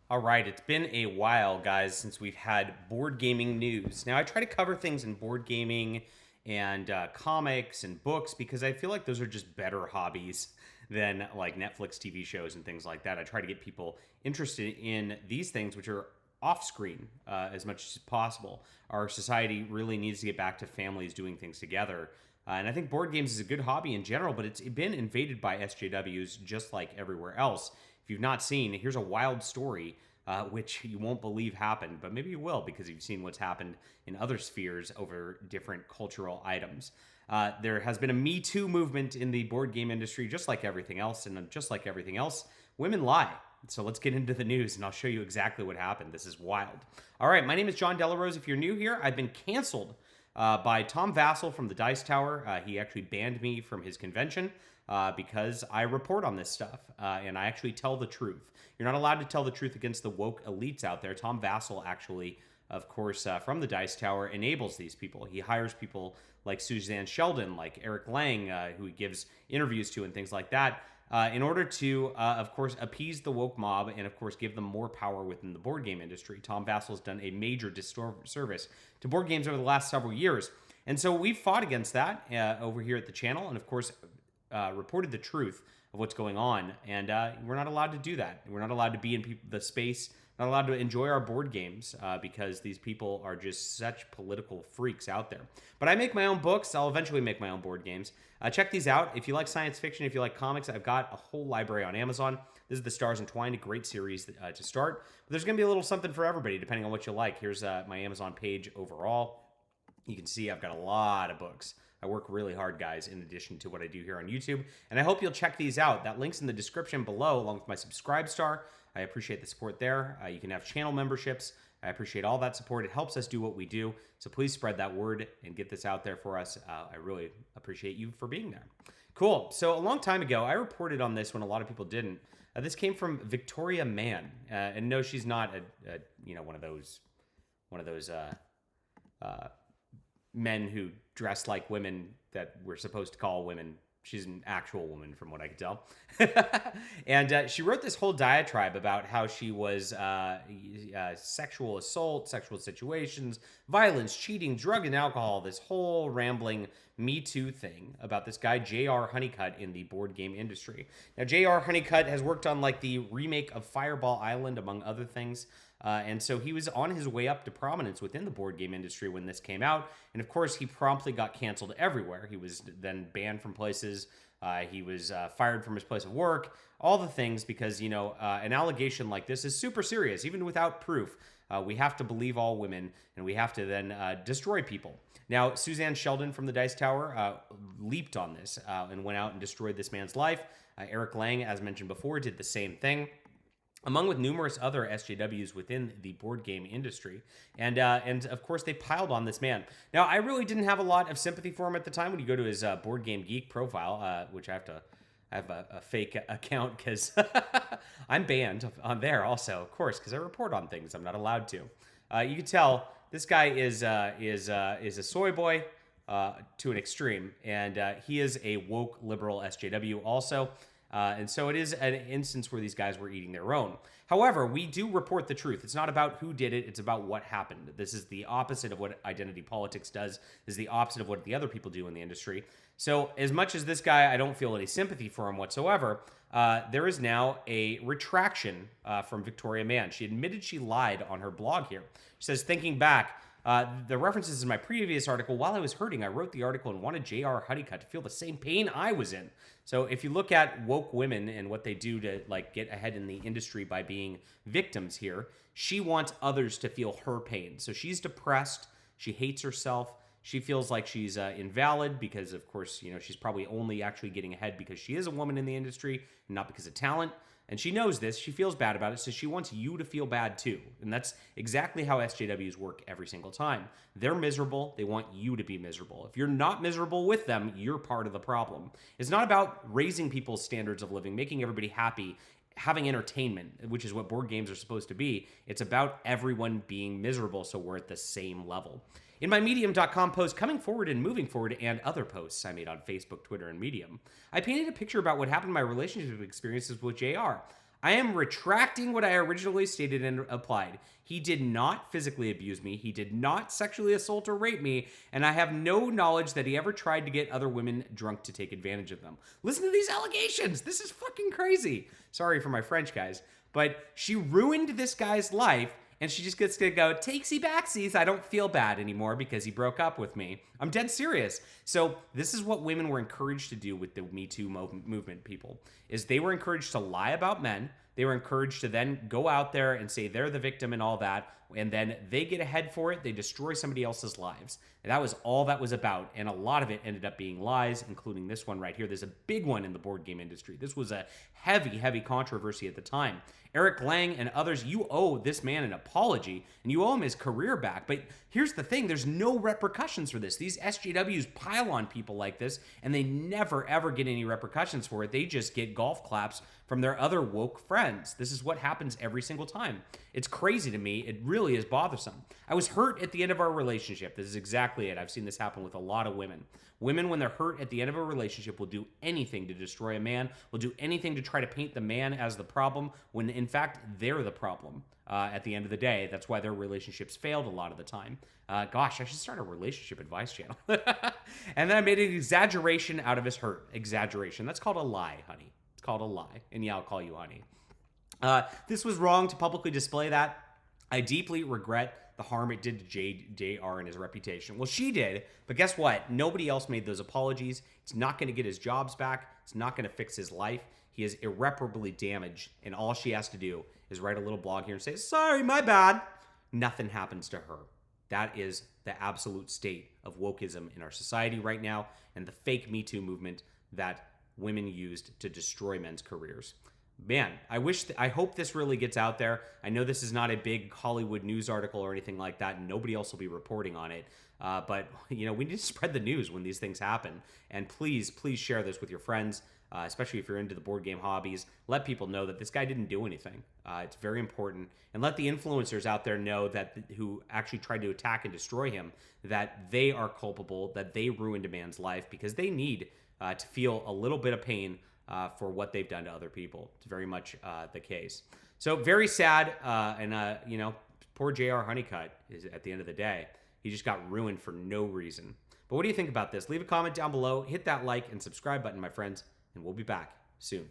All right, it's been a while, guys, since we've had board gaming news. Now, I try to cover things in board gaming and comics and books because I feel like those are just better hobbies than like Netflix TV shows and things like that. I try to get people interested in these things, which are off screen as much as possible. Our society really needs to get back to families doing things together. And I think board games is a good hobby in general, but it's been invaded by SJWs just like everywhere else. If you've not seen, here's a wild story, which you won't believe happened, but maybe you will because you've seen what's happened in other spheres over different cultural items. There has been a Me Too movement in the board game industry, just like everything else, and just like everything else, women lie. So let's get into the news and I'll show you exactly what happened. This is wild. All right, my name is John Delarose. If you're new here, I've been canceled by Tom Vassell from the Dice Tower. He actually banned me from his convention because I report on this stuff and I actually tell the truth. You're not allowed to tell the truth against the woke elites out there. Tom Vassell actually, of course, from the Dice Tower, enables these people. He hires people like Suzanne Sheldon, like Eric Lang, who he gives interviews to and things like that, in order to, of course, appease the woke mob and, of course, give them more power within the board game industry. Tom Vassell has done a major disservice to board games over the last several years. And so we've fought against that over here at the channel and, of course, reported the truth of what's going on. And we're not allowed to do that. We're not allowed to be in the space, not allowed to enjoy our board games because these people are just such political freaks out there. But I make my own books. I'll eventually make my own board games. Check these out. If you like science fiction, if you like comics, I've got a whole library on Amazon. This is The Stars Entwined, a great series to start. But there's going to be a little something for everybody, depending on what you like. Here's my Amazon page overall. You can see I've got a lot of books. I work really hard, guys, in addition to what I do here on YouTube. And I hope you'll check these out. That link's in the description below, along with my Subscribe Star. I appreciate the support there. You can have channel memberships. I appreciate all that support. It helps us do what we do. So please spread that word and get this out there for us. I really appreciate you for being there. Cool. So a long time ago, I reported on this when a lot of people didn't. This came from Victoria Mann. And no, she's not one of those men who dress like women that we're supposed to call women. She's an actual woman from what I could tell. And she wrote this whole diatribe about how she was sexual assault, sexual situations, violence, cheating, drug and alcohol, this whole rambling Me Too thing about this guy, J.R. Honeycutt, in the board game industry. Now, J.R. Honeycutt has worked on like the remake of Fireball Island, among other things. And so he was on his way up to prominence within the board game industry when this came out. And of course, he promptly got canceled everywhere. He was then banned from places. He was fired from his place of work, all the things because, an allegation like this is super serious, even without proof. We have to believe all women and we have to then destroy people. Now, Suzanne Sheldon from the Dice Tower leaped on this and went out and destroyed this man's life. Eric Lang, as mentioned before, did the same thing, among with numerous other SJWs within the board game industry. And of course, they piled on this man. Now, I really didn't have a lot of sympathy for him at the time. When you go to his Board Game Geek profile, which I have a fake account because I'm banned on there also, of course, because I report on things I'm not allowed to. You can tell this guy is a soy boy to an extreme, and he is a woke liberal SJW also. And so it is an instance where these guys were eating their own. However, we do report the truth. It's not about who did it. It's about what happened. This is the opposite of what identity politics does. This is the opposite of what the other people do in the industry. So as much as this guy, I don't feel any sympathy for him whatsoever, there is now a retraction from Victoria Mann. She admitted she lied on her blog here. She says, thinking back, the references in my previous article, while I was hurting, I wrote the article and wanted J.R. Honeycutt to feel the same pain I was in. So if you look at woke women and what they do to like get ahead in the industry by being victims here, she wants others to feel her pain. So she's depressed. She hates herself. She feels like she's invalid because, of course, she's probably only actually getting ahead because she is a woman in the industry and not because of talent. And she knows this. She feels bad about it, so she wants you to feel bad too. And that's exactly how SJWs work every single time. They're miserable. They want you to be miserable. If you're not miserable with them, you're part of the problem. It's not about raising people's standards of living, making everybody happy, having entertainment, which is what board games are supposed to be. It's about everyone being miserable so we're at the same level. In my Medium.com post, Coming Forward and Moving Forward, and other posts I made on Facebook, Twitter, and Medium, I painted a picture about what happened in my relationship experiences with JR. I am retracting what I originally stated and applied. He did not physically abuse me. He did not sexually assault or rape me. And I have no knowledge that he ever tried to get other women drunk to take advantage of them. Listen to these allegations. This is fucking crazy. Sorry for my French, guys. But she ruined this guy's life. And she just gets to go, takesy backsies. I don't feel bad anymore because he broke up with me. I'm dead serious. So this is what women were encouraged to do with the Me Too movement, people, is they were encouraged to lie about men. They were encouraged to then go out there and say they're the victim and all that. And then they get ahead for it. They destroy somebody else's lives. And that was all that was about. And a lot of it ended up being lies, including this one right here. There's a big one in the board game industry. This was a heavy, heavy controversy at the time. Eric Lang and others, you owe this man an apology and you owe him his career back. But here's the thing, there's no repercussions for this. These SJWs pile on people like this and they never ever get any repercussions for it. They just get golf claps from their other woke friends. This is what happens every single time. It's crazy to me. It really is bothersome. I was hurt at the end of our relationship. This is exactly it. I've seen this happen with a lot of women. Women, when they're hurt at the end of a relationship, will do anything to destroy a man, will do anything to try to paint the man as the problem, when in fact, they're the problem at the end of the day. That's why their relationships failed a lot of the time. Gosh, I should start a relationship advice channel. And then I made an exaggeration out of his hurt. Exaggeration. That's called a lie, honey. It's called a lie. And yeah, I'll call you honey. This was wrong to publicly display that. I deeply regret the harm it did to JR and his reputation. Well, she did, but guess what? Nobody else made those apologies. It's not going to get his jobs back. It's not going to fix his life. He is irreparably damaged, and all she has to do is write a little blog here and say, sorry, my bad. Nothing happens to her. That is the absolute state of wokeism in our society right now and the fake Me Too movement that women used to destroy men's careers. Man, I hope this really gets out there. I know this is not a big Hollywood news article or anything like that, and nobody else will be reporting on it. But, we need to spread the news when these things happen. And please, please share this with your friends, especially if you're into the board game hobbies. Let people know that this guy didn't do anything. It's very important. And let the influencers out there know that who actually tried to attack and destroy him, that they are culpable, that they ruined a man's life because they need to feel a little bit of pain for what they've done to other people. It's very much the case. So very sad, and poor JR Honeycutt is at the end of the day. He just got ruined for no reason. But what do you think about this? Leave a comment down below, hit that like and subscribe button, my friends, and we'll be back soon.